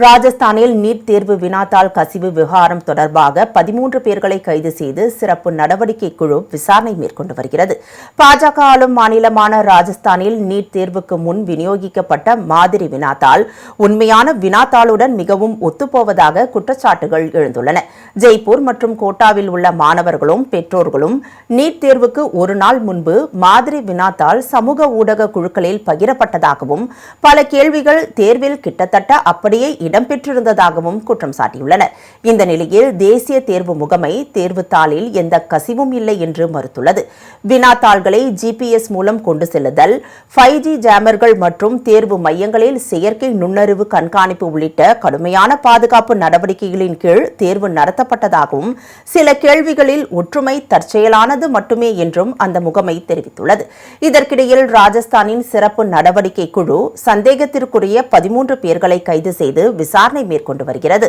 ராஜஸ்தானில் நீட் தேர்வு வினாத்தாள் கசிவு விவகாரம் தொடர்பாக 13 பேர்களை கைது செய்து சிறப்பு நடவடிக்கை குழு விசாரணை மேற்கொண்டு வருகிறது. பாஜக ஆளும் மாநிலமான ராஜஸ்தானில் நீட் தேர்வுக்கு முன் விநியோகிக்கப்பட்ட மாதிரி வினாத்தாள் உண்மையான வினாத்தாளுடன் மிகவும் ஒத்துப்போவதாக குற்றச்சாட்டுகள் எழுந்துள்ளன. ஜெய்ப்பூர் மற்றும் கோட்டாவில் உள்ள மாணவர்களும் பெற்றோர்களும் நீட் தேர்வுக்கு ஒரு நாள் முன்பு மாதிரி வினாத்தாள் சமூக ஊடக குழுக்களில் பகிரப்பட்டதாகவும் பல கேள்விகள் தேர்வில் கிட்டத்தட்ட அப்படியே இடம்பெற்றிருந்ததாகவும் குற்றம் சாட்டியுள்ளனர். இந்த நிலையில் தேசிய தேர்வு முகமை தேர்வுத்தாளில் எந்த கசிவும் இல்லை என்று மறுத்துள்ளது. வினாத்தாள்களை GPS மூலம் கொண்டு செல்லுதல், 5G ஜாமர்கள் மற்றும் தேர்வு மையங்களில் செயற்கை நுண்ணறிவு கண்காணிப்பு உள்ளிட்ட கடுமையான பாதுகாப்பு நடவடிக்கைகளின் கீழ் தேர்வு நடத்தப்பட்டதாகவும் சில கேள்விகளில் ஒற்றுமை தற்செயலானது மட்டுமே என்றும் அந்த முகமை தெரிவித்துள்ளது. இதற்கிடையில் ராஜஸ்தானின் சிறப்பு நடவடிக்கை குழு சந்தேகத்திற்குரிய 13 பேர்களை கைது செய்து விசாரணை மேற்கொண்டு வருகிறது.